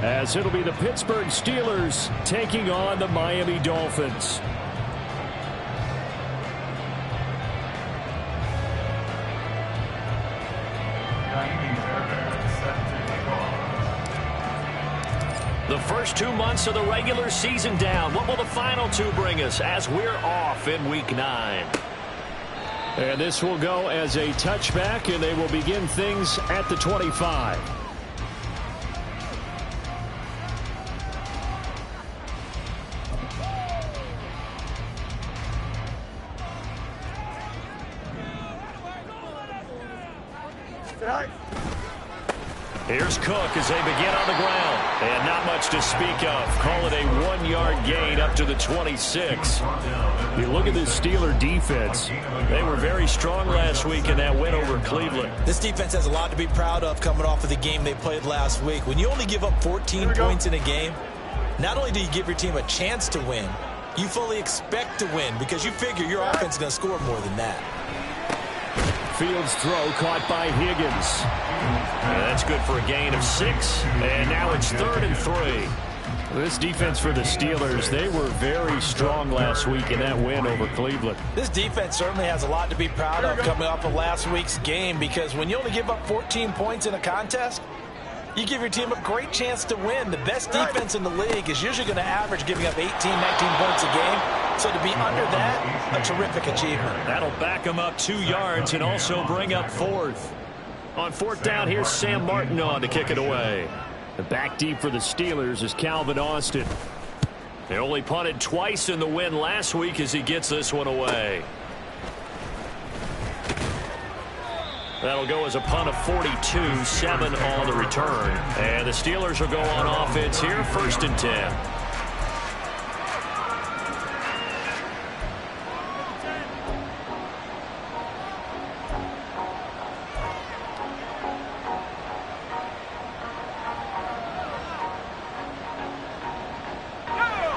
as it'll be the Pittsburgh Steelers taking on the Miami Dolphins. The first 2 months of the regular season down. What will the final two bring us as we're off in Week 9? And this will go as a touchback, and they will begin things at the 25. Here's Cook as they begin on the ground. And not much to speak of. Call it a 1-yard gain up to the 26. You look at this Steeler defense. They were very strong last week in that win over Cleveland. This defense has a lot to be proud of coming off of the game they played last week. When you only give up 14 points in a game, not only do you give your team a chance to win, you fully expect to win because you figure your offense is going to score more than that. Fields throw caught by Higgins. And that's good for a gain of 6. And now it's 3rd and 3. This defense for the Steelers, they were very strong last week in that win over Cleveland. This defense certainly has a lot to be proud of coming off of last week's game because when you only give up 14 points in a contest, you give your team a great chance to win. The best defense in the league is usually going to average giving up 18, 19 points a game. So to be under that, a terrific achievement. That'll back them up 2 yards and also bring up 4th. On 4th down, here's Sam Martin on to kick it away. The back deep for the Steelers is Calvin Austin. They only punted twice in the win last week as he gets this one away. That'll go as a punt of 42, 7 on the return. And the Steelers will go on offense here, 1st and 10.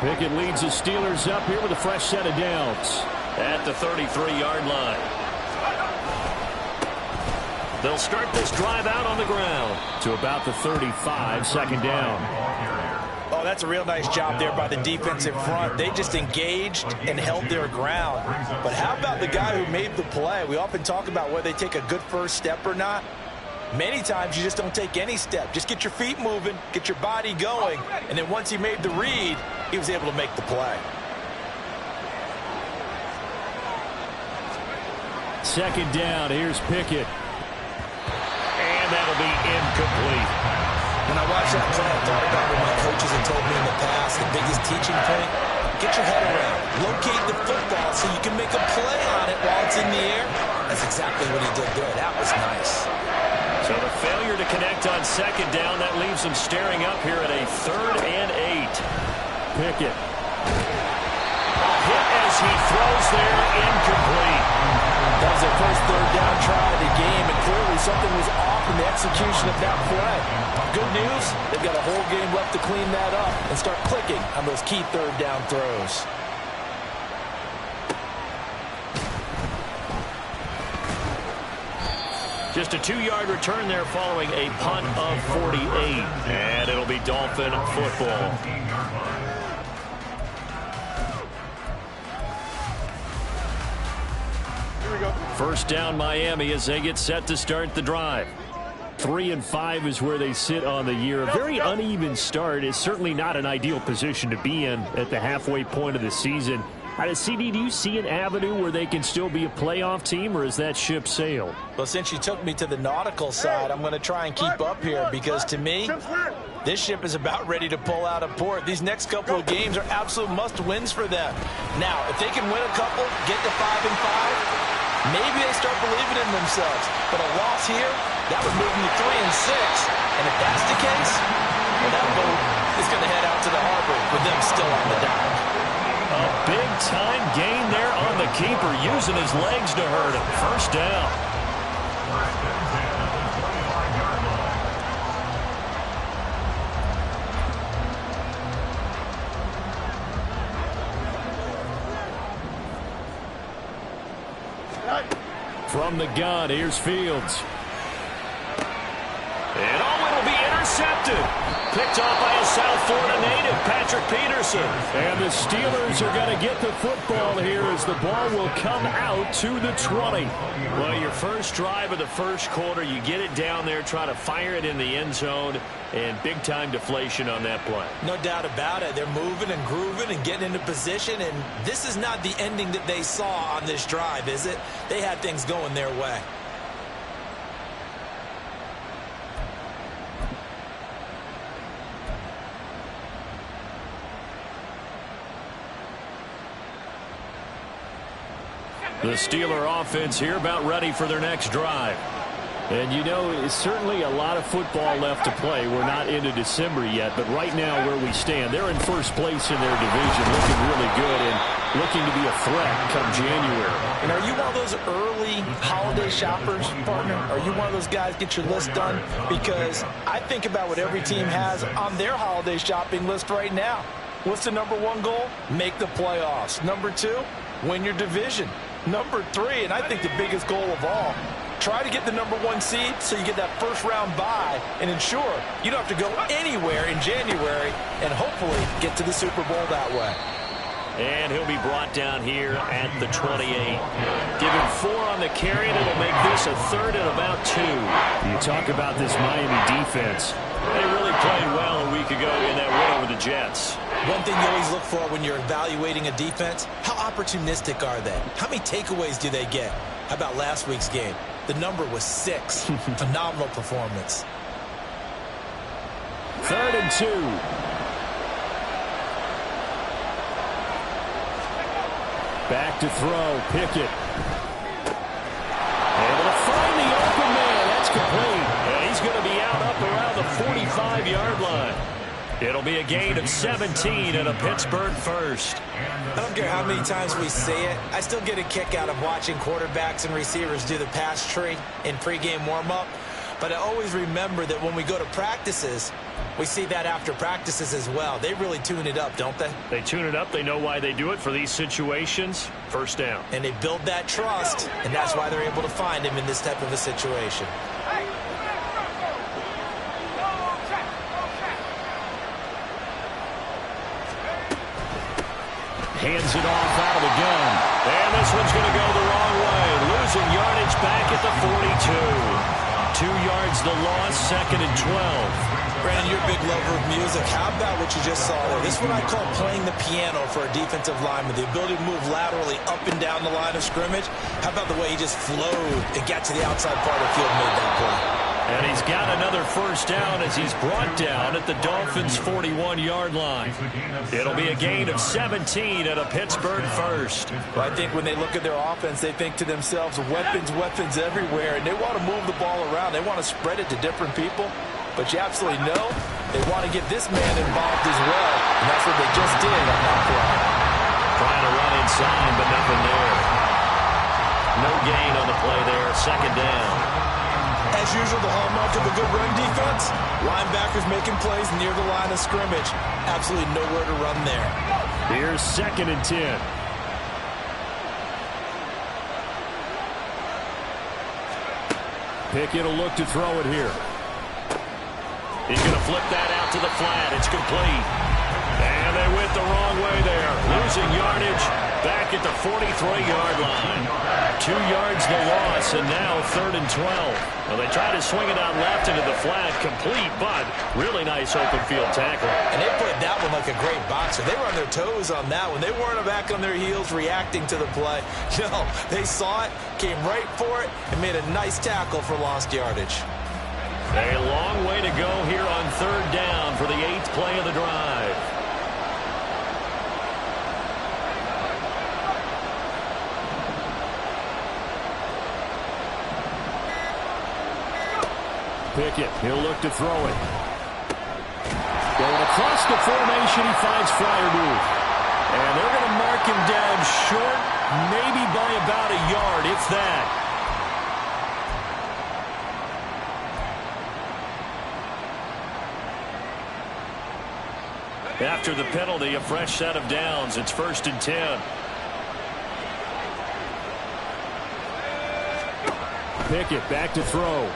Pickett leads the Steelers up here with a fresh set of downs at the 33-yard line. They'll start this drive out on the ground to about the 35, 2nd down. Oh, that's a real nice job there by the defensive front. They just engaged and held their ground. But how about the guy who made the play? We often talk about whether they take a good first step or not. Many times you just don't take any step. Just get your feet moving, get your body going, and then once he made the read, he was able to make the play. 2nd down, here's Pickett. And that'll be incomplete. When I watched that play, I thought about what my coaches had told me in the past. The biggest teaching point, get your head around. Locate the football so you can make a play on it while it's in the air. That's exactly what he did there. That was nice. So the failure to connect on 2nd down, that leaves them staring up here at a 3rd and 8. Pickett. A hit as he throws there, incomplete. That was their first 3rd down try of the game, and clearly something was off in the execution of that play. Good news, they've got a whole game left to clean that up and start clicking on those key 3rd down throws. Just a 2-yard return there following a punt of 48. And it'll be Dolphin football. Here we go. 1st down Miami as they get set to start the drive. 3 and 5 is where they sit on the year. A very uneven start. Is certainly not an ideal position to be in at the halfway point of the season. CD, do you see an avenue where they can still be a playoff team, or is that ship sailed? Well, since you took me to the nautical side, I'm going to try and keep up here because, to me, this ship is about ready to pull out of port. These next couple of games are absolute must-wins for them. Now, if they can win a couple, get to 5 and 5, maybe they start believing in themselves. But a loss here, that would move them to 3 and 6. And if that's the case, well, that boat is going to head out to the harbor with them still on the dock. A big-time gain there on the keeper, using his legs to hurt him. 1st down. From the gun, here's Fields. And it'll be intercepted. Picked off by his South Florida native, Patrick Peterson. And the Steelers are going to get the football here as the ball will come out to the 20. Well, your first drive of the first quarter, you get it down there, try to fire it in the end zone, and big-time deflation on that play. No doubt about it. They're moving and grooving and getting into position, and this is not the ending that they saw on this drive, is it? They had things going their way. The Steeler offense here about ready for their next drive. And you know, it's certainly a lot of football left to play. We're not into December yet, but right now where we stand, they're in first place in their division, looking really good and looking to be a threat come January. And are you one of those early holiday shoppers, partner? Are you one of those guys get your list done? Because I think about what every team has on their holiday shopping list right now. What's the number one goal? Make the playoffs. Number two, win your division. Number three, and I think the biggest goal of all, try to get the number one seed so you get that first round bye and ensure you don't have to go anywhere in January and hopefully get to the Super Bowl that way. And he'll be brought down here at the 28. Give him 4 on the carry, and it'll make this a third and about 2. You talk about this Miami defense. They really played well a week ago in that win over the Jets. One thing you always look for when you're evaluating a defense, how opportunistic are they? How many takeaways do they get? How about last week's game? The number was 6. Phenomenal performance. 3rd and 2. Back to throw. Pickett. Able to find the open man. That's complete. And he's going to be out up around the 45-yard line. It'll be a gain of 17 and a Pittsburgh first. I don't care how many times we say it, I still get a kick out of watching quarterbacks and receivers do the pass tree in pregame warm-up. But I always remember that when we go to practices, we see that after practices as well. They really tune it up, don't they? They tune it up. They know why they do it for these situations. First down. And they build that trust, and that's why they're able to find him in this type of a situation. Hands it off out of the gun. And this one's going to go the wrong way. Losing yardage back at the 42. 2 yards the loss, 2nd and 12. Brandon, you're a big lover of music. How about what you just saw there? This is what I call playing the piano for a defensive lineman. The ability to move laterally up and down the line of scrimmage. How about the way he just flowed and got to the outside part of the field and made that play? And he's got another first down as he's brought down at the Dolphins' 41-yard line. It'll be a gain of 17 at a Pittsburgh first. Well, I think when they look at their offense, they think to themselves, weapons, weapons everywhere, and they want to move the ball around. They want to spread it to different people. But you absolutely know they want to get this man involved as well, and that's what they just did on that play. Trying to run inside, but nothing there. No gain on the play there, 2nd down. As usual, the hallmark of a good run defense, linebackers making plays near the line of scrimmage. Absolutely nowhere to run there. Here's 2nd and 10. Pickett will look to throw it here. He's going to flip that out to the flat. It's complete. And they went the wrong way there. Losing yardage back at the 43-yard line. 2 yards the loss, and now 3rd and 12. Well, they try to swing it out left into the flat. Complete, but really nice open field tackle. And they played that one like a great boxer. They were on their toes on that one. They weren't back on their heels reacting to the play. No, they saw it, came right for it, and made a nice tackle for lost yardage. A long way to go here on 3rd down for the 8th play of the drive. Pickett, he'll look to throw it. Going across the formation, he finds Fryermuth. And they're going to mark him down short, maybe by about a yard, if that. After the penalty, a fresh set of downs. It's 1st and 10. Pickett back to throw.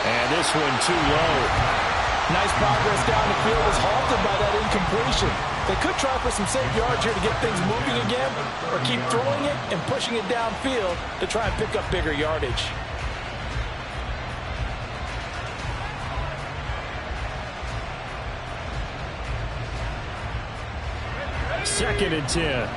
And this one too low. Nice progress down the field was halted by that incompletion. They could try for some safe yards here to get things moving again, or keep throwing it and pushing it downfield to try and pick up bigger yardage. Second and 10.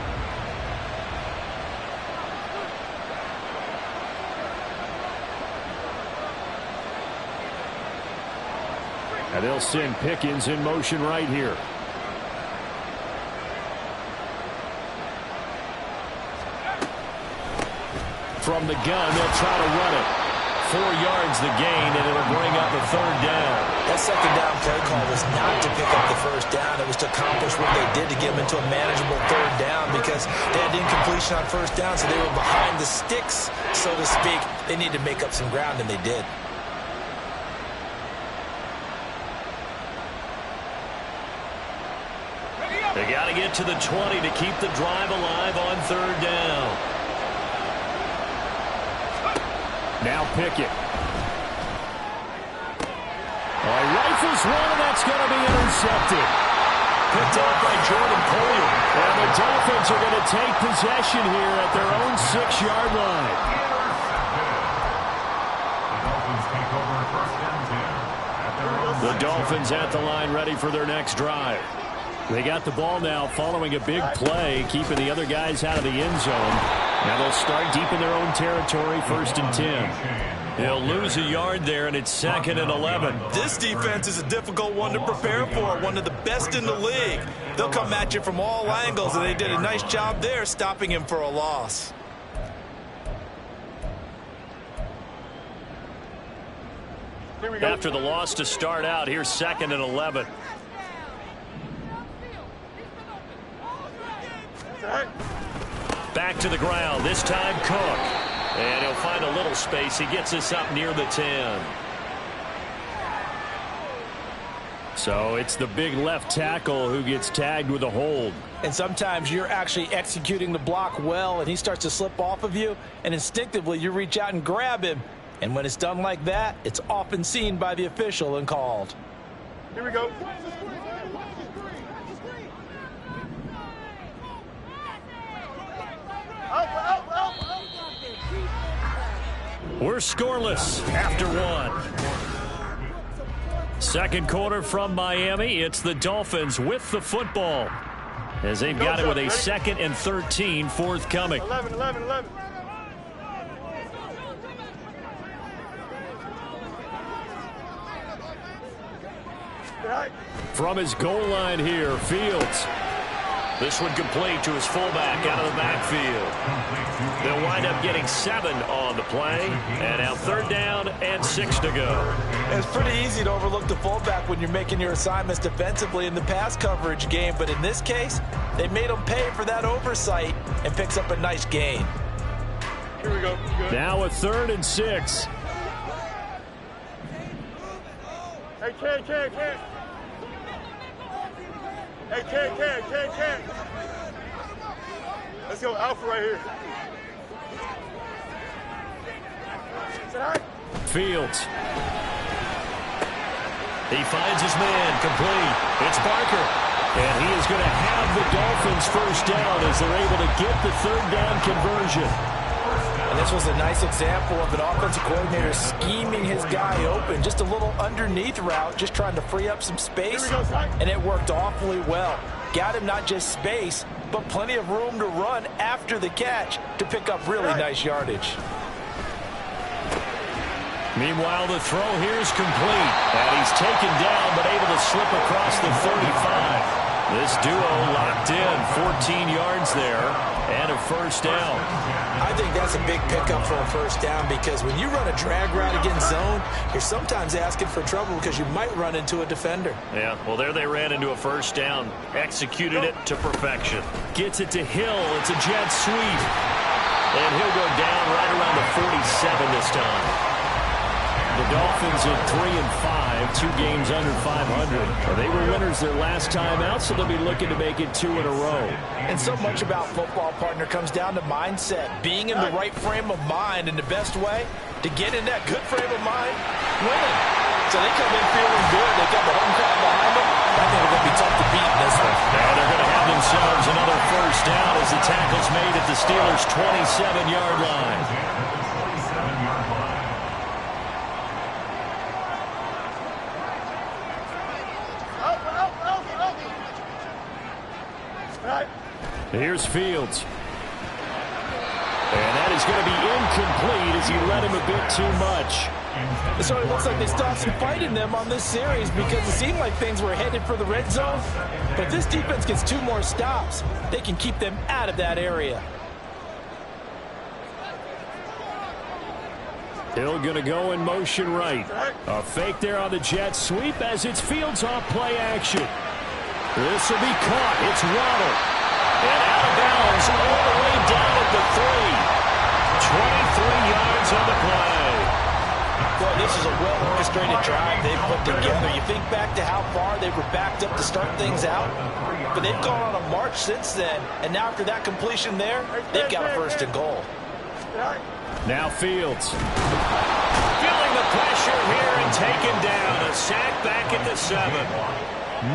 And they'll send Pickens in motion right here. From the gun, they'll try to run it. 4 yards the gain, and it'll bring up a third down. That second down play call was not to pick up the first down. It was to accomplish what they did to get them into a manageable third down because they had incompletion on first down, so they were behind the sticks, so to speak. They needed to make up some ground, and they did. They got to get to the 20 to keep the drive alive on third down. Now Pickett. He rifles one, and that's going to be intercepted. Picked off by Jordan Poyer. And the Dolphins are going to take possession here at their own 6-yard line. The Dolphins at the line, ready for their next drive. They got the ball now following a big play, keeping the other guys out of the end zone. Now they'll start deep in their own territory, 1st and 10. They'll lose a yard there, and it's 2nd and 11. This defense is a difficult one to prepare for, one of the best in the league. They'll come at you from all angles, and they did a nice job there stopping him for a loss. After the loss to start out, here's 2nd and 11. Back to the ground, this time Cook. And he'll find a little space. He gets us up near the 10. So it's the big left tackle who gets tagged with a hold. And sometimes you're actually executing the block well, and he starts to slip off of you, and instinctively you reach out and grab him. And when it's done like that, it's often seen by the official and called. Here we go. We're scoreless after 1. Second quarter from Miami. It's the Dolphins with the football as they've got it with a 2nd and 13 forthcoming. 11. From his goal line here, Fields. This one complete to his fullback out of the backfield. They'll wind up getting 7 on the play. And now 3rd down and 6 to go. It's pretty easy to overlook the fullback when you're making your assignments defensively in the pass coverage game. But in this case, they made him pay for that oversight and picks up a nice gain. Here we go. Now a 3rd and 6. Hey, Ken. Hey, Ken. Let's go, Alpha right here. Say hi. Fields. He finds his man, complete. It's Barker. And he is going to have the Dolphins 1st down as they're able to get the 3rd down conversion. And this was a nice example of an offensive coordinator scheming his guy open. Just a little underneath route, just trying to free up some space. And it worked awfully well. Got him not just space, but plenty of room to run after the catch to pick up really nice yardage. Meanwhile, the throw here is complete. And he's taken down, but able to slip across the 35. This duo locked in, 14 yards there, and a 1st down. I think that's a big pickup for a 1st down because when you run a drag route against zone, you're sometimes asking for trouble because you might run into a defender. Yeah, well, there they ran into a 1st down. Executed it to perfection. Gets it to Hill. It's a jet sweep. And he'll go down right around the 47 this time. The Dolphins at 3-5, 2 games under 500. They were winners their last time out, so they'll be looking to make it 2 in a row. And so much about football, partner, comes down to mindset. Being in the right frame of mind, and the best way to get in that good frame of mind, winning. So they come in feeling good. They got the home crowd behind them. I think they're going to be tough to beat in this one. Now they're going to have themselves another first down as the tackle's made at the Steelers' 27-yard line. Here's Fields. And that is going to be incomplete as he led him a bit too much. So it looks like they stopped some fight in them on this series because it seemed like things were headed for the red zone. But if this defense gets 2 more stops, they can keep them out of that area. Hill going to go in motion right. A fake there on the jet sweep as it's Fields off play action. This will be caught. It's Waddle. And out of bounds all the way down at the 3. 23 yards on the play. Boy, this is a well-orchestrated drive they've put together. You think back to how far they were backed up to start things out, but they've gone on a march since then, and now after that completion there, they've got a first and goal. Now Fields. Feeling the pressure here and taken down. A sack back at the 7.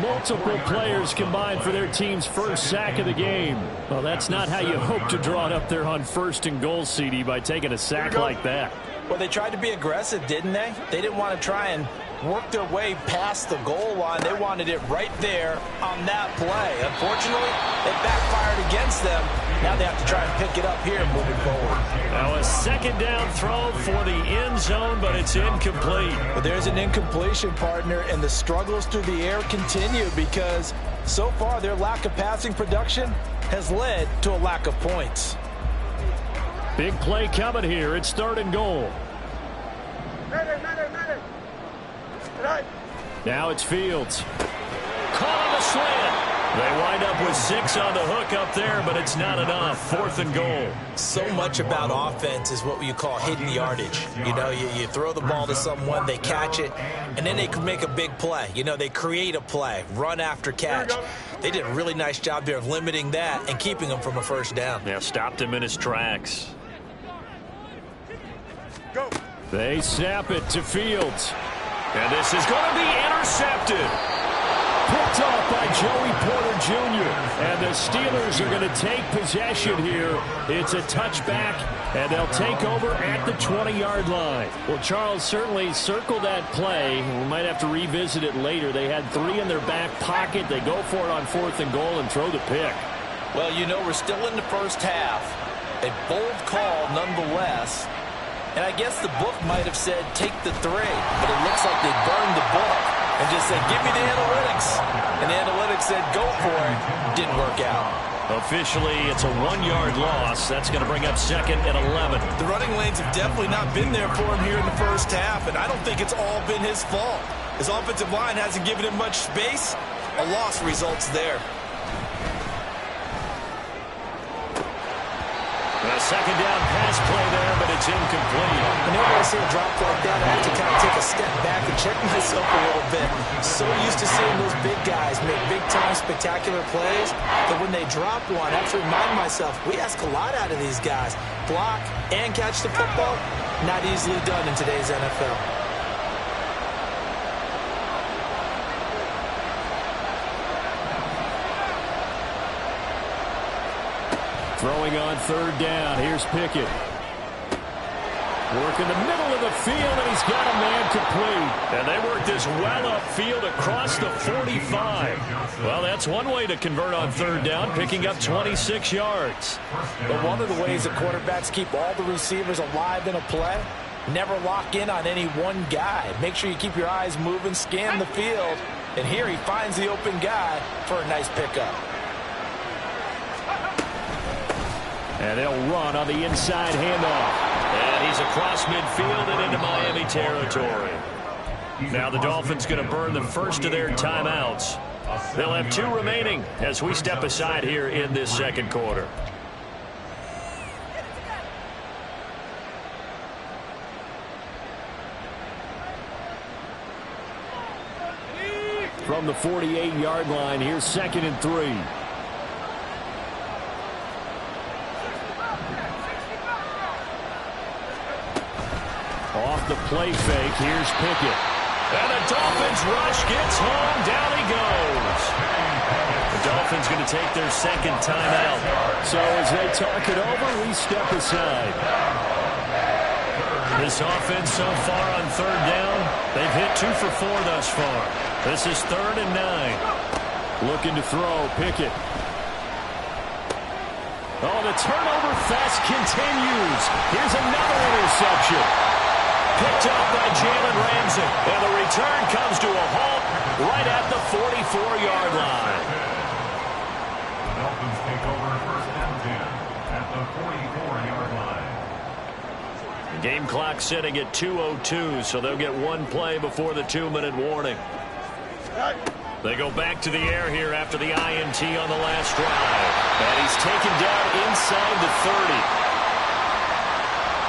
Multiple players combined for their team's first sack of the game. Well, that's not how you hope to draw it up there on first and goal, CD, by taking a sack like that. Well, they tried to be aggressive, didn't they? They didn't want to try and work their way past the goal line. They wanted it right there on that play. Unfortunately, it backfired against them. Now they have to try and pick it up here moving forward. Now a second down throw for the end zone, but it's incomplete. But there's an incompletion, partner, and the struggles through the air continue because so far their lack of passing production has led to a lack of points. Big play coming here. It's 3rd and goal. Now it's Fields. Caught on the slant. They wind up with 6 on the hook up there, but it's not enough. 4th and goal. So much about offense is what you call hidden yardage. You know, you throw the ball to someone, they catch it, and then they can make a big play. You know, they create a play, run after catch. They did a really nice job there of limiting that and keeping him from a first down. Yeah, stopped him in his tracks. Go. They snap it to Fields. And this is going to be intercepted. Picked off by Joey Porter Jr. And the Steelers are going to take possession here. It's a touchback, and they'll take over at the 20-yard line. Well, Charles, certainly circle that play. We might have to revisit it later. They had 3 in their back pocket. They go for it on 4th and goal and throw the pick. Well, you know, we're still in the first half. A bold call nonetheless. And I guess the book might have said take the 3, but it looks like they burned the book and just said give me the analytics. And the analytics said go for it. Didn't work out. Officially, it's a 1-yard loss. That's going to bring up 2nd and 11. The running lanes have definitely not been there for him here in the first half, and I don't think it's all been his fault. His offensive line hasn't given him much space. A loss results there. A second down pass play there, but it's incomplete. Whenever I see a drop like that, I have to kind of take a step back and check myself a little bit. So used to seeing those big guys make big-time spectacular plays that when they drop one, I have to remind myself, we ask a lot out of these guys. Block and catch the football, not easily done in today's NFL. Throwing on 3rd down. Here's Pickett. Working the middle of the field, and he's got a man complete. And they work this well upfield across the 45. Well, that's one way to convert on 3rd down, picking up 26 yards. But one of the ways that quarterbacks keep all the receivers alive in a play, never lock in on any one guy. Make sure you keep your eyes moving, scan the field, and here he finds the open guy for a nice pickup. And they'll run on the inside handoff. And he's across midfield and into Miami territory. Now the Dolphins going to burn the first of their timeouts. They'll have 2 remaining as we step aside here in this second quarter. From the 48-yard line, here's 2nd and 3. Off the play fake, here's Pickett. And the Dolphins rush gets home. Down he goes. The Dolphins going to take their second timeout. So as they talk it over, we step aside. This offense so far on third down, they've hit 2 for 4 thus far. This is 3rd and 9. Looking to throw, Pickett. Oh, the turnover fest continues. Here's another interception. Picked up by Jalen Ramsey. And the return comes to a halt right at the 44-yard line. The Dolphins take over 1st and 10 at the 44-yard line. The game clock sitting at 2:02, so they'll get one play before the 2-minute warning. They go back to the air here after the INT on the last drive. And he's taken down inside the 30.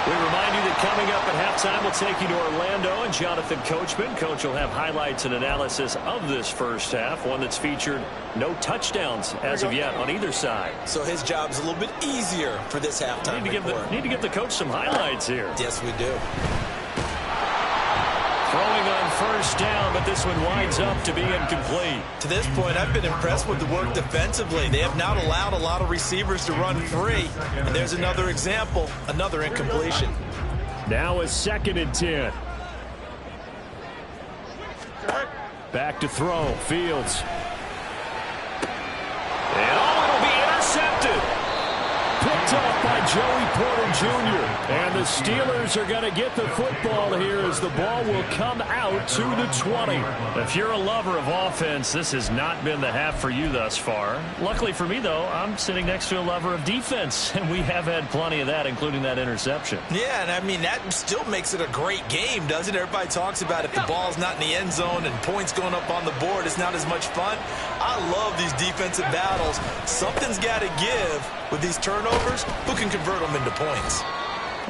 We remind you that coming up at halftime, we'll take you to Orlando and Jonathan Coachman. Coach will have highlights and analysis of this first half, one that's featured no touchdowns as of yet on either side. So his job's a little bit easier for this halftime report. Need to give the coach some highlights here. Yes, we do. Throwing on first down, but this one winds up to be incomplete. To this point, I've been impressed with the work defensively. They have not allowed a lot of receivers to run free. And there's another example, another incompletion. Now a 2nd and 10. Back to throw, Fields. And it'll be intercepted. Picked up by Joey Porter Jr. And the Steelers are going to get the football here as the ball will come out to the 20. If you're a lover of offense, this has not been the half for you thus far. Luckily for me, though, I'm sitting next to a lover of defense, and we have had plenty of that, including that interception. Yeah, and I mean, that still makes it a great game, doesn't it? Everybody talks about if the ball's not in the end zone and points going up on the board, it's not as much fun. I love these defensive battles. Something's got to give with these turnovers. Who can convert them into points?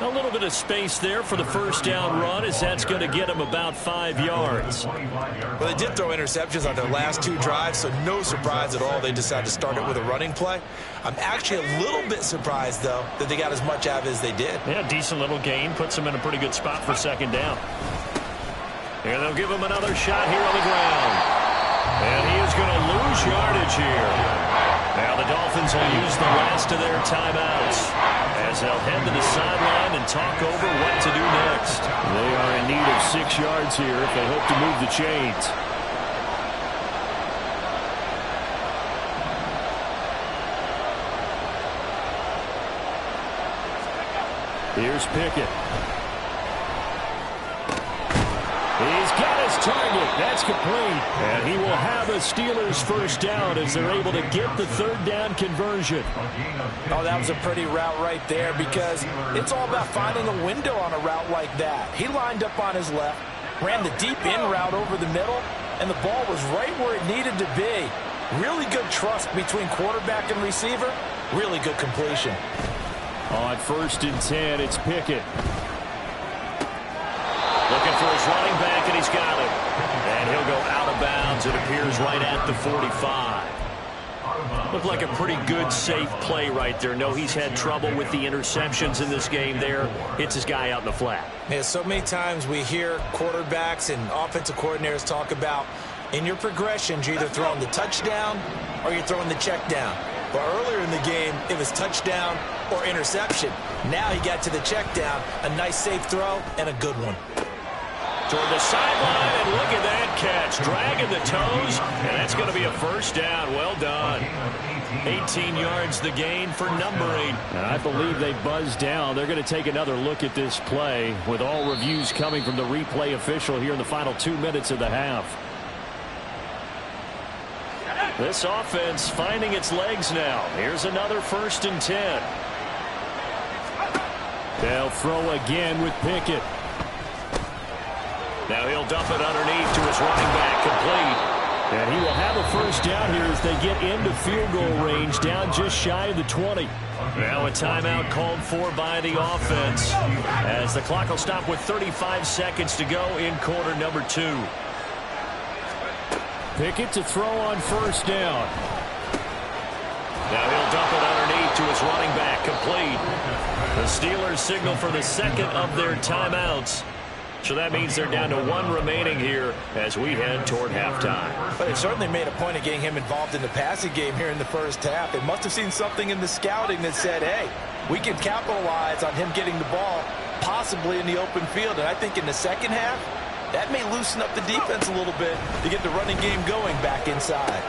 A little bit of space there for the first down run, as that's going to get them about 5 yards. Well, they did throw interceptions on their last 2 drives, so no surprise at all they decided to start it with a running play. I'm actually a little bit surprised, though, that they got as much out of it as they did. Yeah, decent little gain. Puts them in a pretty good spot for second down. And they'll give him another shot here on the ground. And he is going to lose yardage here. Now the Dolphins will use the last of their timeouts as they'll head to the sideline and talk over what to do next. They are in need of 6 yards here if they hope to move the chains. Here's Pickett. He's got his target. That's complete. And he will have a Steelers first down as they're able to get the 3rd down conversion. Oh, that was a pretty route right there because it's all about finding a window on a route like that. He lined up on his left, ran the deep in route over the middle, and the ball was right where it needed to be. Really good trust between quarterback and receiver. Really good completion. On 1st and 10, it's Pickett. Looking for his running back, and he's got it. And he'll go out of bounds. It appears right at the 45. Looked like a pretty good, safe play right there. No, he's had trouble with the interceptions in this game there. Hits his guy out in the flat. Yeah, so many times we hear quarterbacks and offensive coordinators talk about in your progressions, you're either throwing the touchdown or you're throwing the check down. But earlier in the game, it was touchdown or interception. Now he got to the check down, a nice safe throw, and a good one. Toward the sideline, and look at that catch. Dragging the toes, and that's going to be a first down. Well done. 18 yards the gain for number 8. And I believe they buzzed down. They're going to take another look at this play with all reviews coming from the replay official here in the final 2 minutes of the half. This offense finding its legs now. Here's another 1st and 10. They'll throw again with Pickett. Now he'll dump it underneath to his running back, complete. And he will have a first down here as they get into field goal range, down just shy of the 20. Now a timeout called for by the offense as the clock will stop with 35 seconds to go in quarter number 2. Pickett to throw on first down. Now he'll dump it underneath to his running back, complete. The Steelers signal for the second of their timeouts. So that means they're down to 1 remaining here as we head toward halftime. But it certainly made a point of getting him involved in the passing game here in the first half. They must have seen something in the scouting that said, hey, we can capitalize on him getting the ball possibly in the open field. And I think in the second half, that may loosen up the defense a little bit to get the running game going back inside.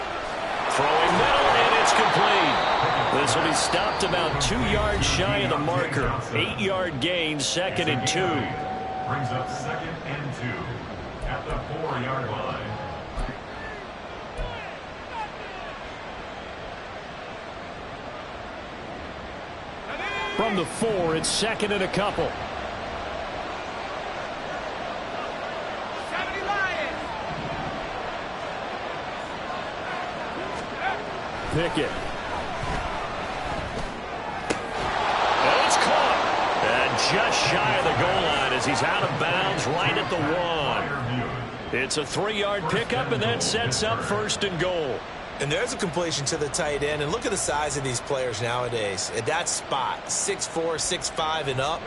Throwing middle, and it's complete. This will be stopped about 2 yards shy of the marker. 8-yard gain, 2nd and 2. Brings up 2nd and 2 at the 4-yard line. From the 4, it's 2nd and a couple. Pickett. And it's caught. And just shy of the goal line as he's out of bounds right at the 1. It's a 3-yard pickup, and that sets up 1st and goal. And there's a completion to the tight end. And look at the size of these players nowadays. At that spot, 6'4", 6'5", and up.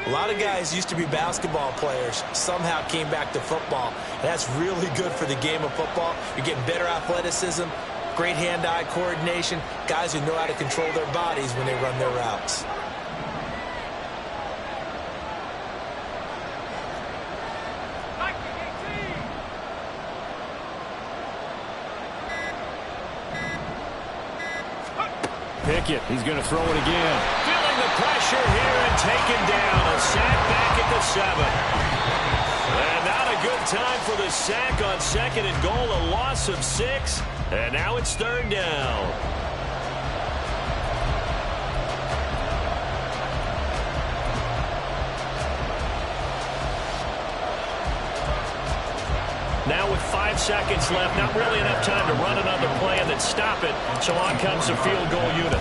A lot of guys used to be basketball players. Somehow came back to football. And that's really good for the game of football. You're getting better athleticism, great hand-eye coordination, guys who know how to control their bodies when they run their routes. Pickett, he's going to throw it again. Feeling the pressure here and taken down. A sack back at the 7. And not a good time for the sack on 2nd and goal. A loss of 6. And now it's 3rd down. Now with 5 seconds left, not really enough time to run another play and then stop it. So on comes the field goal unit.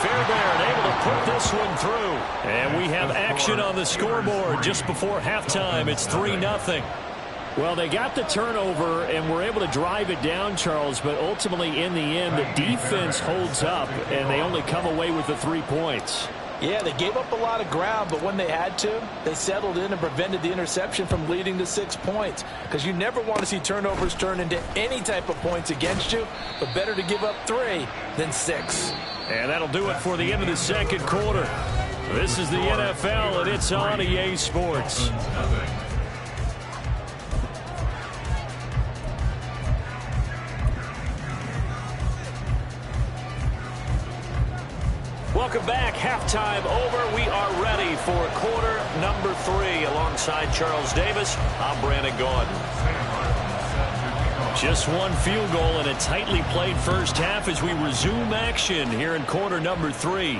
Fairbairn able to put this one through. And we have action on the scoreboard just before halftime. It's 3-0. Well, they got the turnover and were able to drive it down, Charles, but ultimately in the end, the defense holds up, and they only come away with the 3 points. Yeah, they gave up a lot of ground, but when they had to, they settled in and prevented the interception from leading to 6 points. Because you never want to see turnovers turn into any type of points against you, but better to give up 3 than 6. And that'll do it for the end of the second quarter. This is the NFL, and it's on EA Sports. Welcome back. Halftime over. We are ready for quarter number 3. Alongside Charles Davis, I'm Brandon Gordon. Just 1 field goal in a tightly played first half as we resume action here in quarter number 3.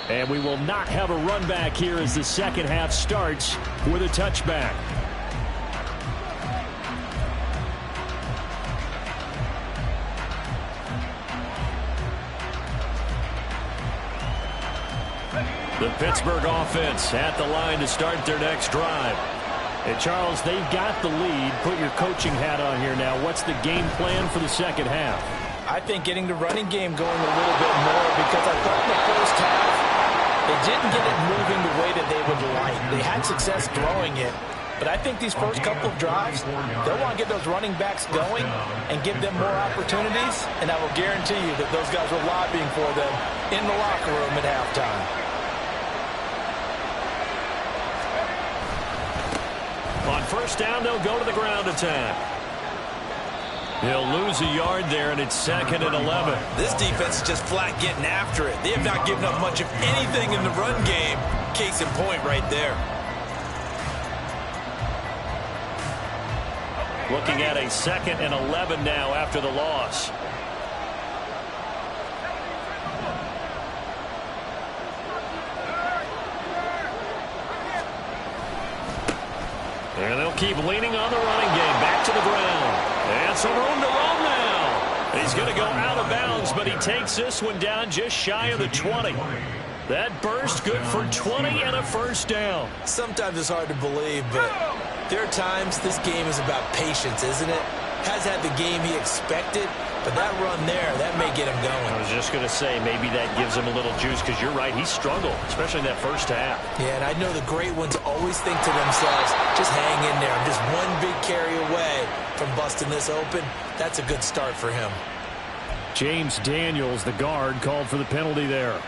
And we will not have a run back here as the second half starts with a touchback. The Pittsburgh offense at the line to start their next drive. And Charles, they've got the lead. Put your coaching hat on here now. What's the game plan for the second half? I think getting the running game going a little bit more, because I thought in the first half they didn't get it moving the way that they would like. They had success throwing it. But I think these first couple of drives, they'll want to get those running backs going and give them more opportunities. And I will guarantee you that those guys were lobbying for them in the locker room at halftime. On first down, they'll go to the ground attack. He'll lose a yard there, and it's 2nd and 11. This defense is just flat getting after it. They have not given up much of anything in the run game. Case in point right there. Looking at a 2nd and 11 now after the loss. And they'll keep leaning on the running game. Back to the ground. And some room to roam now. He's going to go out of bounds, but he takes this one down just shy of the 20. That burst good for 20 and a first down. Sometimes it's hard to believe, but there are times this game is about patience, isn't it? Has had the game he expected, But that run there, that may get him going. I was just going to say, maybe that gives him a little juice, because you're right, he struggled, especially in that first half. Yeah, and I know the great ones always think to themselves, just hang in there. I'm just one big carry away from busting this open. That's a good start for him. James Daniels, the guard, called for the penalty there.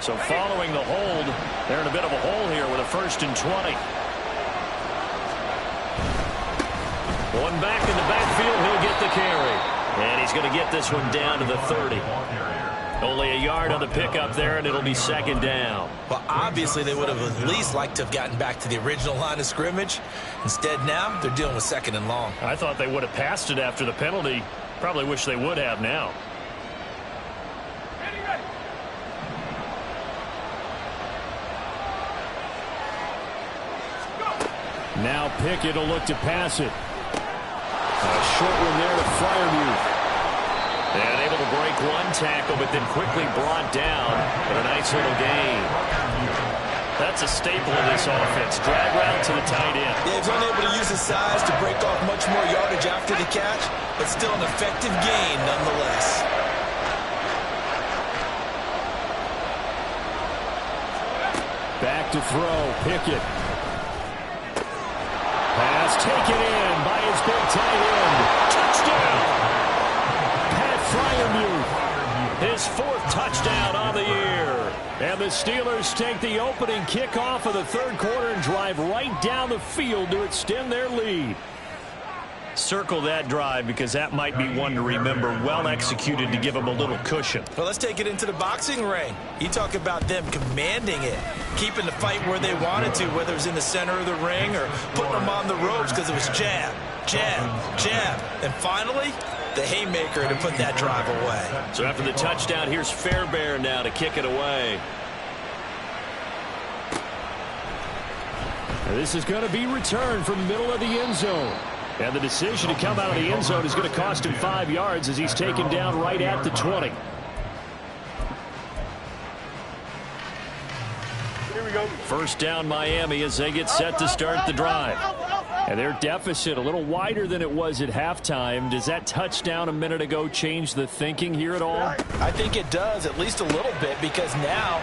So following the hold, they're in a bit of a hole here with a 1st and 20. One back in the backfield, he'll get the carry. And he's going to get this one down to the 30. Only a yard on the pickup there, and it'll be 2nd down. Well, obviously they would have at least liked to have gotten back to the original line of scrimmage. Instead now, they're dealing with 2nd and long. I thought they would have passed it after the penalty. Probably wish they would have now. Now Pickett will look to pass it. A short one there to Freiermuth. And able to break one tackle, but then quickly brought down. But a nice little gain. That's a staple of this offense. Drag route to the tight end. Yeah, he's unable to use his size to break off much more yardage after the catch, but still an effective gain nonetheless. Back to throw. Pickett. Pass taken in by his big tight end. Touchdown! Pat Freiermuth. His 4th touchdown on the year. And the Steelers take the opening kickoff of the 3rd quarter and drive right down the field to extend their lead. Circle that drive, because that might be one to remember. Well executed to give them a little cushion. Well, let's take it into the boxing ring. You talk about them commanding it, keeping the fight where they wanted to, whether it was in the center of the ring or putting them on the ropes, because it was jab, jab, jab. And finally, the haymaker to put that drive away. So after the touchdown, here's Fairbairn now to kick it away. And this is going to be returned from the middle of the end zone. And the decision to come out of the end zone is going to cost him 5 yards as he's taken down right at the 20. Here we go. 1st down Miami as they get set to start the drive. And their deficit a little wider than it was at halftime. Does that touchdown a minute ago change the thinking here at all? I think it does, at least a little bit, because now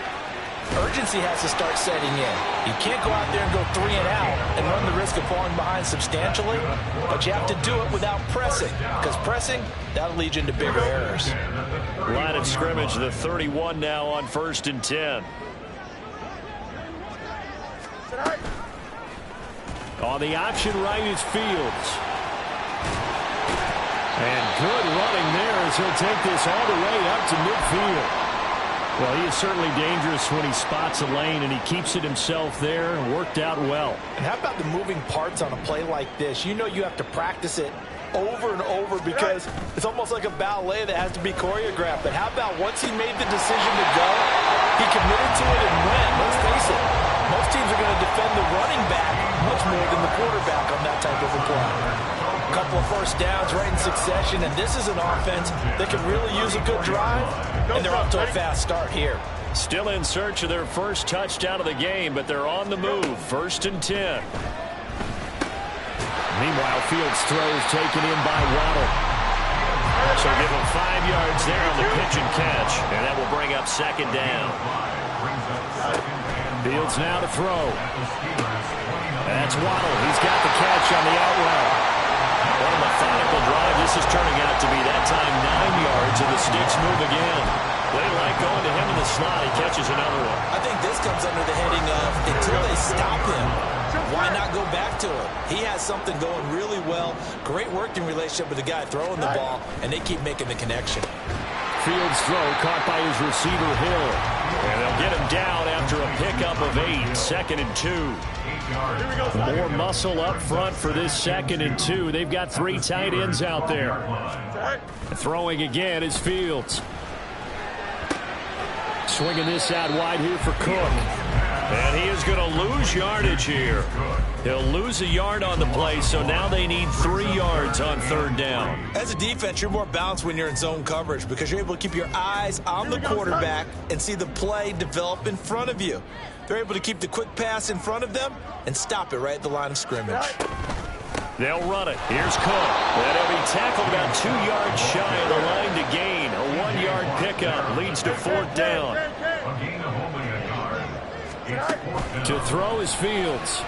urgency has to start setting in. You can't go out there and go 3 and out and run the risk of falling behind substantially, but you have to do it without pressing, because pressing, that'll lead you into bigger errors. Line of scrimmage, the 31 now on 1st and 10. On the option right is Fields. And good running there as he'll take this all the way up to midfield. Well, he is certainly dangerous when he spots a lane, and he keeps it himself there and worked out well. And how about the moving parts on a play like this? You know you have to practice it over and over, because it's almost like a ballet that has to be choreographed. But how about once he made the decision to go, he committed to it and went. Let's face it, most teams are going to defend the running back much more than the quarterback on that type of a play. A couple of 1st downs right in succession, and this is an offense that can really use a good drive, and they're off to a fast start here. Still in search of their 1st touchdown of the game, but they're on the move. 1st and 10. Meanwhile, Fields throws taken in by Waddle. So give him 5 yards there on the pitch and catch, and that will bring up 2nd down. Fields now to throw. That's Waddle. He's got the catch on the out route. What a methodical drive. This is turning out to be that time 9 yards, and the sticks move again. They like going to him in the slot. He catches another one. I think this comes under the heading of, until they stop him, why not go back to him? He has something going really well. Great working relationship with the guy throwing the ball, and they keep making the connection. Fields throw caught by his receiver Hill. And they'll get him down after a pickup of 8. 2nd and 2. More muscle up front for this 2nd and 2. They've got 3 tight ends out there. Throwing again is Fields. Swinging this out wide here for Cook. And he is going to lose yardage here. He'll lose a yard on the play, so now they need 3 yards on 3rd down. As a defense, you're more balanced when you're in zone coverage because you're able to keep your eyes on the quarterback and see the play develop in front of you. They're able to keep the quick pass in front of them and stop it right at the line of scrimmage. They'll run it. Here's Cook. And he'll be tackled about 2 yards shy of the line to gain. A 1-yard pickup leads to 4th down. A gain of only a yard. It's 4th down. To throw is Fields.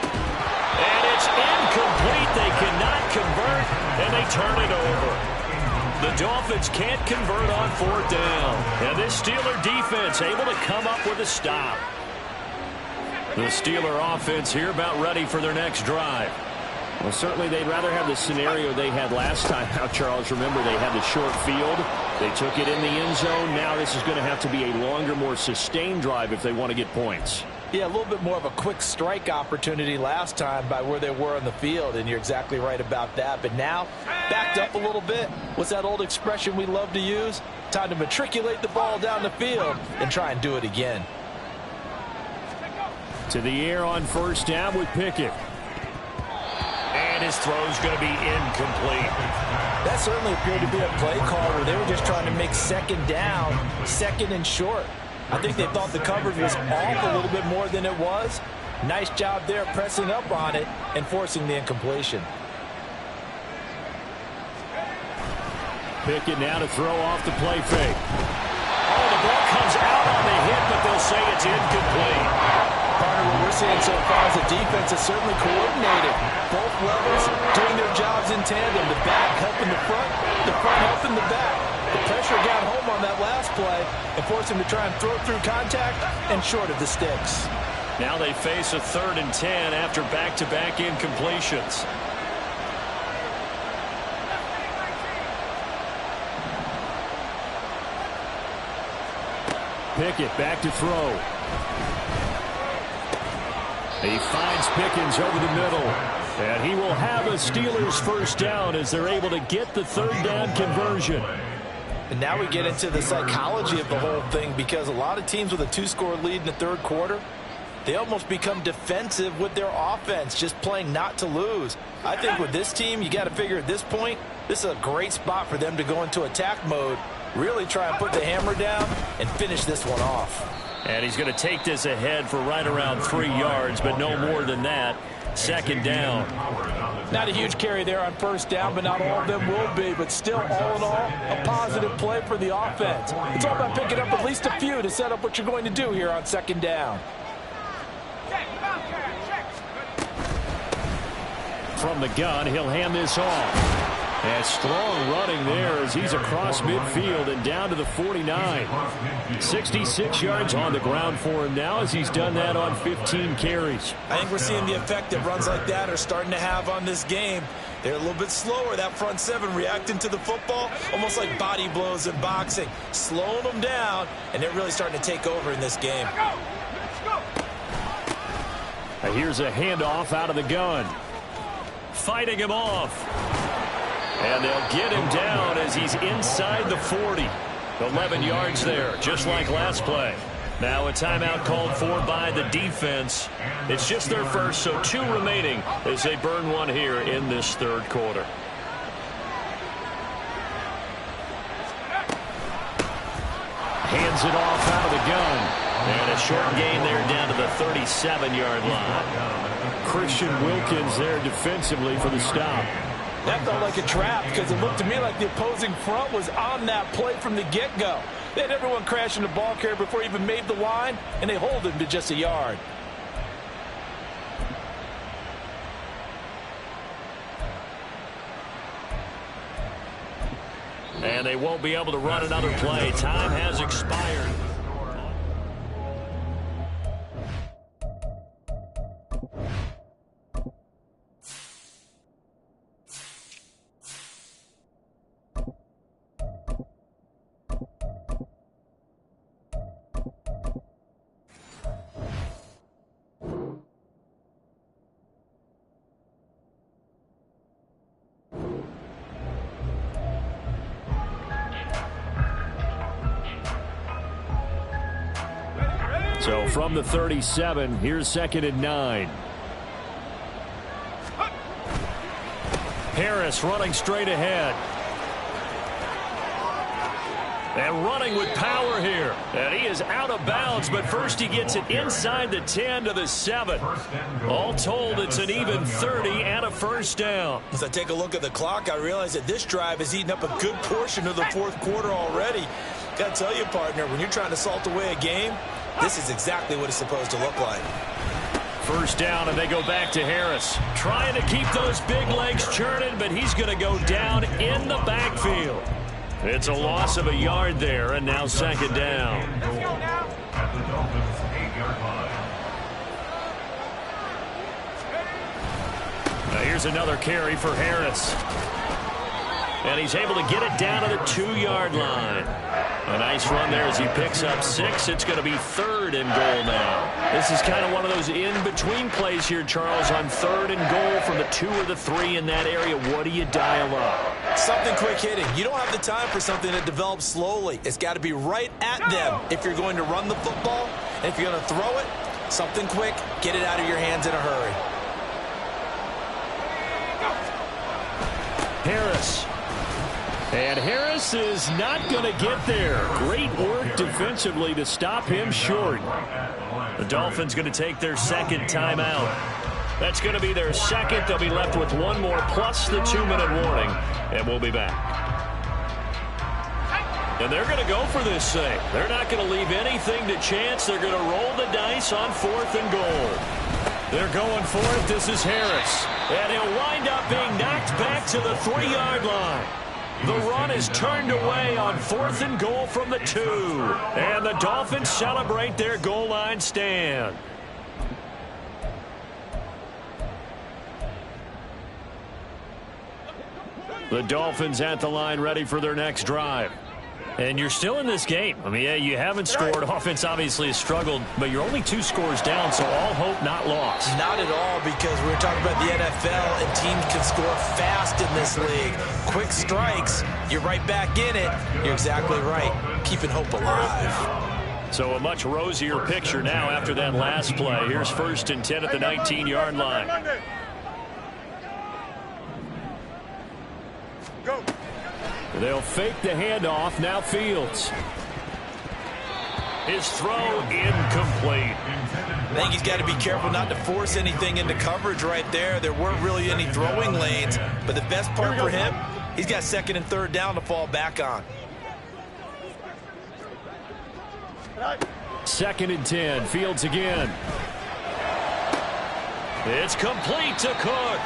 And it's incomplete. They cannot convert, and they turn it over. The Dolphins can't convert on 4th down. And this Steeler defense able to come up with a stop. The Steeler offense here about ready for their next drive. Well, certainly they'd rather have the scenario they had last time out, Charles. Remember, they had the short field. They took it in the end zone. Now this is going to have to be a longer, more sustained drive if they want to get points. Yeah, a little bit more of a quick strike opportunity last time by where they were on the field, and you're exactly right about that. But now, backed up a little bit. What's that old expression we love to use? Time to matriculate the ball down the field and try and do it again. To the air on 1st down with Pickett. And his throw's going to be incomplete. That certainly appeared to be a play call where they were just trying to make 2nd down, 2nd and short. I think they thought the coverage was off a little bit more than it was. Nice job there pressing up on it and forcing the incompletion. Pickett now to throw off the play fake. Oh, the ball comes out on the hit, but they'll say it's incomplete. Part of what we're seeing so far is the defense is certainly coordinated. Both levels doing their jobs in tandem. The back helping the front helping the back. The pressure got home on that last play and forced him to try and throw through contact and short of the sticks. Now they face a 3rd and 10 after back-to-back incompletions. Pickett back to throw. He finds Pickens over the middle. And he will have a Steelers 1st down as they're able to get the 3rd down conversion. And now we get into the psychology of the whole thing because a lot of teams with a 2-score lead in the 3rd quarter, they almost become defensive with their offense, just playing not to lose. I think with this team, you got to figure at this point, this is a great spot for them to go into attack mode, really try and put the hammer down and finish this one off. And he's going to take this ahead for right around 3 yards, but no more than that. 2nd down. Not a huge carry there on 1st down, but not all of them will be. But still, all in all, a positive play for the offense. It's all about picking up at least a few to set up what you're going to do here on 2nd down. From the gun, he'll hand this off. And strong running there as he's across midfield and down to the 49. 66 yards on the ground for him now as he's done that on 15 carries. I think we're seeing the effect that runs like that are starting to have on this game. They're a little bit slower, that front 7 reacting to the football, almost like body blows in boxing, slowing them down, and they're really starting to take over in this game. Here's a handoff out of the gun. Fighting him off. And they'll get him down as he's inside the 40. 11 yards there, just like last play. Now a timeout called for by the defense. It's just their first, so 2 remaining as they burn one here in this 3rd quarter. Hands it off out of the gun. And a short gain there down to the 37-yard line. Christian Wilkins there defensively for the stop. That felt like a trap because it looked to me like the opposing front was on that play from the get-go. They had everyone crashing the ball carrier before he even made the line, and they hold him to just a yard. And they won't be able to run another play. Time has expired. So from the 37, here's 2nd and 9. Harris running straight ahead. And running with power here. And he is out of bounds, but first he gets it inside the 10 to the 7. All told, it's an even 30 and a first down. As I take a look at the clock, I realize that this drive has eaten up a good portion of the fourth quarter already. Got to tell you, partner, when you're trying to salt away a game, this is exactly what it's supposed to look like. First down, and they go back to Harris. Trying to keep those big legs churning, but he's going to go down in the backfield. It's a loss of a yard there, and now 2nd down. At the Dolphins' 8-yard line. Now here's another carry for Harris. And he's able to get it down to the 2-yard line. A nice run there as he picks up 6. It's going to be 3rd and goal now. This is kind of one of those in-between plays here, Charles, on 3rd and goal from the 2 or the 3 in that area. What do you dial up? Something quick hitting. You don't have the time for something that develops slowly. It's got to be right at them if you're going to run the football. And if you're going to throw it, something quick, get it out of your hands in a hurry. Harris. And Harris is not going to get there. Great work defensively to stop him short. The Dolphins going to take their 2nd timeout. That's going to be their 2nd. They'll be left with 1 more plus the 2-minute warning. And we'll be back. And they're going to go for this thing. They're not going to leave anything to chance. They're going to roll the dice on 4th and goal. They're going for it. This is Harris. And he'll wind up being knocked back to the 3-yard line. The run is turned away on 4th and goal from the 2. And the Dolphins celebrate their goal line stand. The Dolphins at the line ready for their next drive. And you're still in this game. I mean, yeah, you haven't scored. Offense obviously has struggled, but you're only 2 scores down, so all hope not lost. Not at all, because we're talking about the NFL, and teams can score fast in this league. Quick strikes, you're right back in it. You're exactly right. Keeping hope alive. So a much rosier picture now after that last play. Here's 1st and 10 at the 19-yard line. Go. They'll fake the handoff. Now Fields. His throw incomplete. I think he's got to be careful not to force anything into coverage right there. There weren't really any throwing lanes, but the best part for him, he's got 2nd and 3rd down to fall back on. 2nd and 10. Fields again. It's complete to Cook.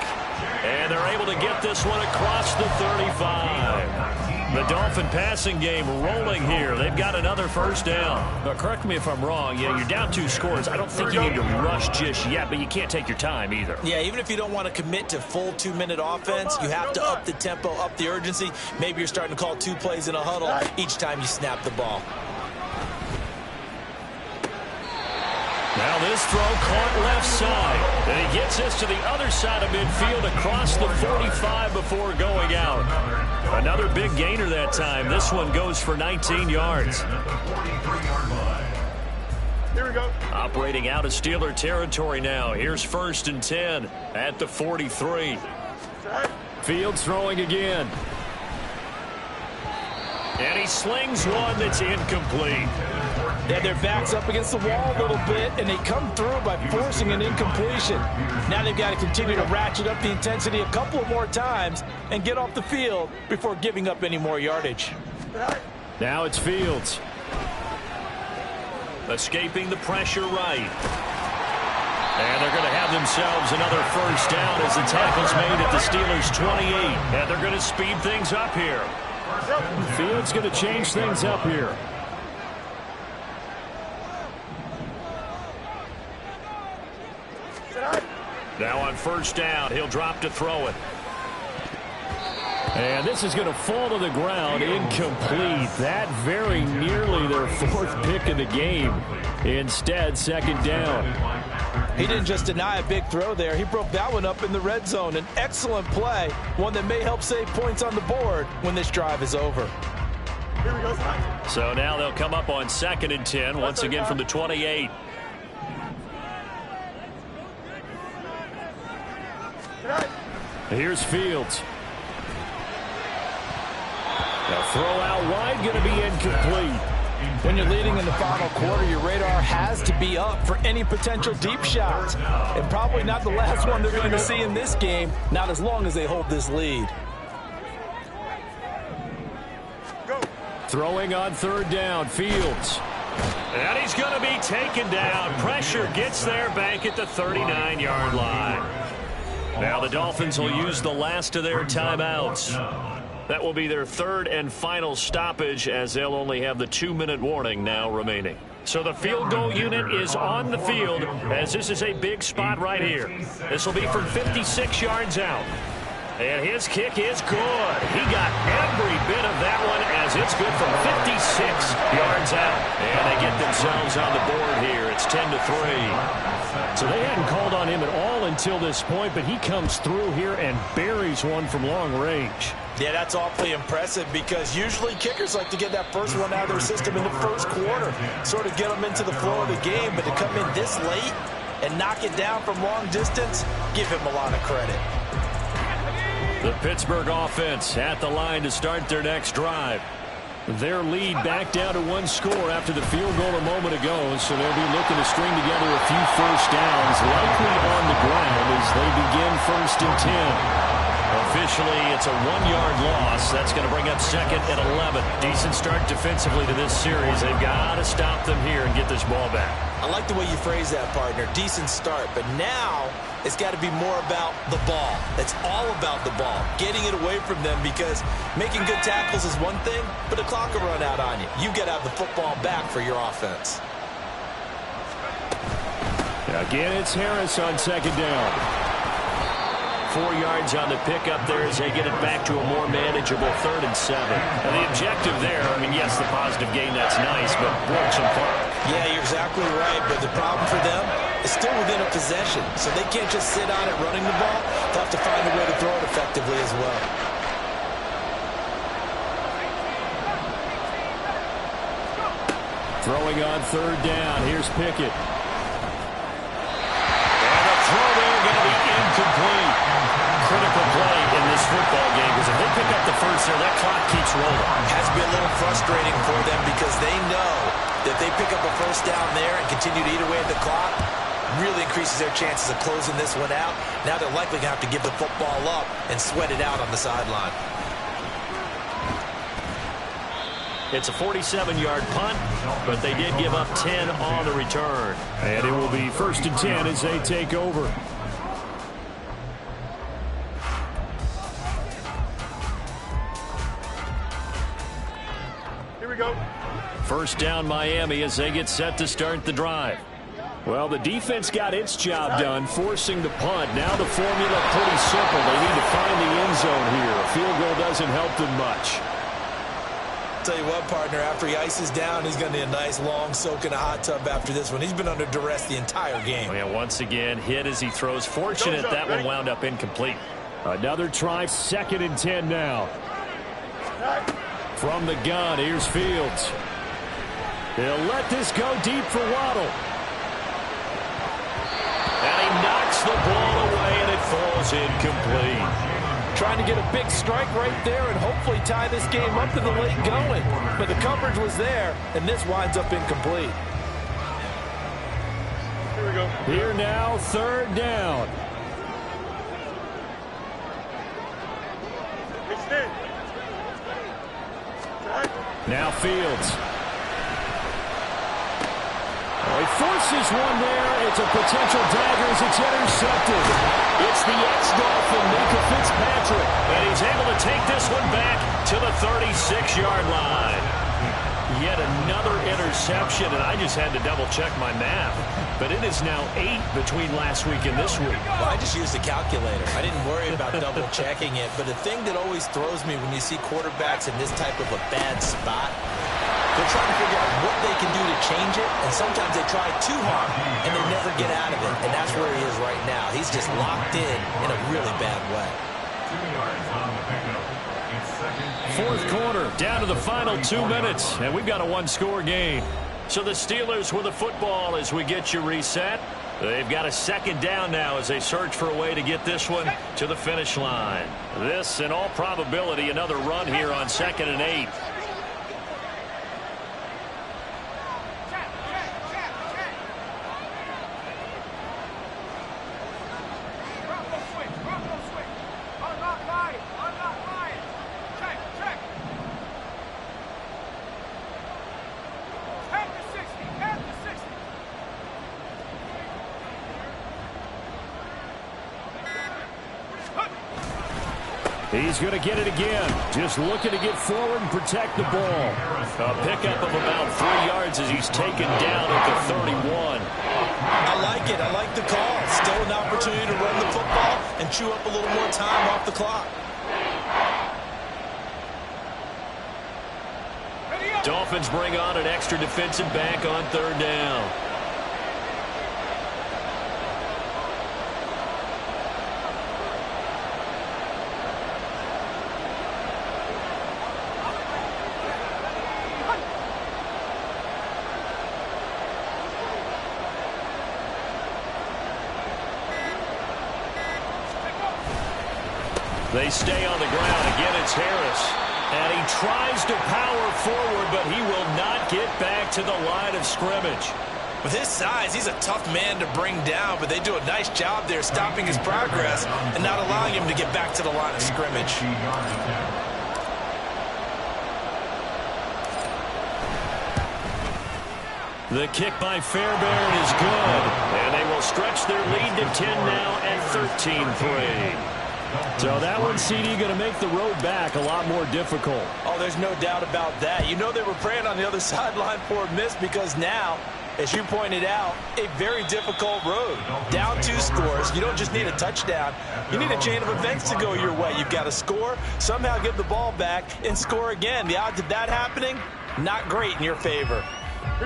And they're able to get this one across the 35. The Dolphin passing game rolling here. They've got another first down. Now, correct me if I'm wrong. Yeah, you're down 2 scores. I don't think you need to rush just yet, but you can't take your time either. Yeah, even if you don't want to commit to full 2-minute offense, you have to up the tempo, up the urgency. Maybe you're starting to call 2 plays in a huddle each time you snap the ball. Now this throw caught left side. And he gets this to the other side of midfield across the 45 before going out. Another big gainer that time. This one goes for 19 yards. Here we go. Operating out of Steeler territory now. Here's 1st and 10 at the 43. Fields throwing again. And he slings one that's incomplete. Yeah, their back's up against the wall a little bit, and they come through by forcing an incompletion. Now they've got to continue to ratchet up the intensity a couple of more times and get off the field before giving up any more yardage. Now it's Fields. Escaping the pressure right. And they're going to have themselves another first down as the tackle's made at the Steelers' 28. And they're going to speed things up here. Fields going to change things up here. Now on first down, he'll drop to throw it. And this is going to fall to the ground, incomplete. That very nearly their 4th pick of the game. Instead, 2nd down. He didn't just deny a big throw there. He broke that one up in the red zone. An excellent play, one that may help save points on the board when this drive is over. Here we go. So now they'll come up on 2nd and 10, once again from the 28. Here's Fields. A throw out wide, going to be incomplete. When you're leading in the final quarter, your radar has to be up for any potential deep shots. And probably not the last one they're going to see in this game, not as long as they hold this lead. Go. Throwing on third down, Fields. And he's going to be taken down. Pressure gets there back at the 39-yard line. Now the Dolphins will use the last of their timeouts. That will be their third and final stoppage, as they'll only have the 2-minute warning now remaining. So the field goal unit is on the field, as this is a big spot right here. This will be from 56 yards out. And his kick is good. He got every bit of that one, as it's good from 56 yards out. And they get themselves on the board here. It's 10-3. So they hadn't called on him at all until this point, but he comes through here and buries one from long range. Yeah, that's awfully impressive, because usually kickers like to get that first one out of their system in the first quarter, sort of get them into the flow of the game. But to come in this late and knock it down from long distance, give him a lot of credit. The Pittsburgh offense at the line to start their next drive. Their lead back down to one score after the field goal a moment ago, so they'll be looking to string together a few first downs, likely on the ground as they begin 1st and 10. Officially, it's a 1-yard loss. That's going to bring up 2nd and 11. Decent start defensively to this series. They've got to stop them here and get this ball back. I like the way you phrase that, partner. Decent start. But now it's got to be more about the ball. It's all about the ball. Getting it away from them, because making good tackles is one thing, but the clock will run out on you. You got to have the football back for your offense. Again, it's Harris on 2nd down. 4 yards on the pickup there as they get it back to a more manageable 3rd and 7. And the objective there, I mean, yes, the positive gain, that's nice, but broke some far. Yeah, you're exactly right, but the problem for them is still within a possession, so they can't just sit on it running the ball. They'll have to find a way to throw it effectively as well. Throwing on 3rd down, here's Pickett. Throw there, going to be incomplete. Critical play in this football game, because if they pick up the first there, that clock keeps rolling. It has to be a little frustrating for them, because they know that they pick up a first down there and continue to eat away at the clock, really increases their chances of closing this one out. Now they're likely going to have to give the football up and sweat it out on the sideline. It's a 47-yard punt, but they did give up 10 on the return. And it will be 1st and 10 as they take over. Here we go. 1st down Miami as they get set to start the drive. Well, the defense got its job done, forcing the punt. Now the formula pretty simple. They need to find the end zone here. A field goal doesn't help them much. Tell you what, partner, after he ices down, he's going to need a nice long soak in a hot tub after this one. He's been under duress the entire game. Oh, yeah, once again, hit as he throws. Fortunate that one wound up incomplete. Another try, 2nd and 10 now. From the gun, here's Fields. He'll let this go deep for Waddle. And he knocks the ball away, and it falls incomplete. Trying to get a big strike right there and hopefully tie this game up to the late going. But the coverage was there, and this winds up incomplete. Here we go. Here now, 3rd down. Extend. Now Fields. He forces one there. It's a potential dagger as it's intercepted. It's the ex-Dolphin, Minka Fitzpatrick, and he's able to take this one back to the 36-yard line. Yet another interception, and I just had to double-check my math. But it is now 8 between last week and this week. Well, I just used a calculator. I didn't worry about double-checking it. But the thing that always throws me when you see quarterbacks in this type of a bad spot, they're trying to figure out what they can do to change it, and sometimes they try too hard, and they never get out of it. And that's where he is right now. He's just locked in a really bad way. 2 yards on the pickup. It's 2nd. 4th quarter, down to the final 2 minutes, and we've got a one-score game. So the Steelers with the football as we get you reset. They've got a second down now as they search for a way to get this one to the finish line. This, in all probability, another run here on 2nd and 8. He's going to get it again. Just looking to get forward and protect the ball. A pickup of about 3 yards as he's taken down at the 31. I like it. I like the call. Still an opportunity to run the football and chew up a little more time off the clock. Dolphins bring on an extra defensive back on 3rd down. They stay on the ground. Again, it's Harris. And he tries to power forward, but he will not get back to the line of scrimmage. With his size, he's a tough man to bring down, but they do a nice job there stopping his progress and not allowing him to get back to the line of scrimmage. The kick by Fairbairn is good. And they will stretch their lead to 10 now at 13-3. So that one, CD, going to make the road back a lot more difficult. Oh, there's no doubt about that. You know they were praying on the other sideline for a miss because now, as you pointed out, a very difficult road. Down 2 scores. You don't just need a touchdown. You need a chain of events to go your way. You've got to score, somehow get the ball back, and score again. The odds of that happening, not great in your favor.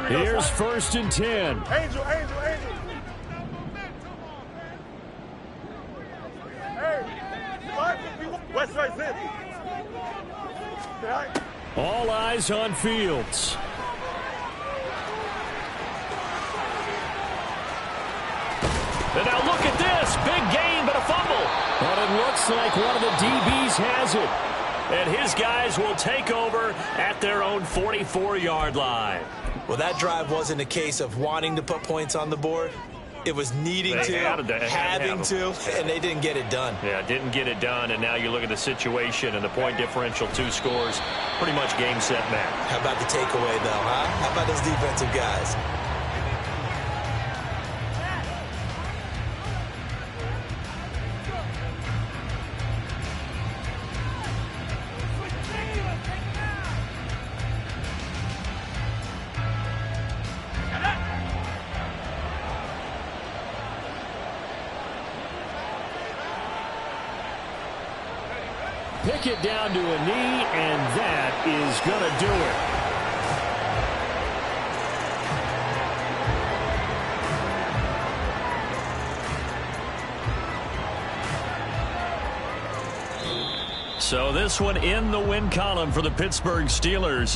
Here's 1st and 10. Angel. West side zip. All eyes on Fields. And now look at this. Big gain, but a fumble. But it looks like one of the DBs has it. And his guys will take over at their own 44-yard line. Well, that drive wasn't a case of wanting to put points on the board. It was needing to, having to, and they didn't get it done. Yeah, didn't get it done, and now you look at the situation and the point differential, 2 scores, pretty much game, set, match. How about the takeaway, though, huh? How about those defensive guys? Pick it down to a knee, and that is going to do it. So this one in the win column for the Pittsburgh Steelers.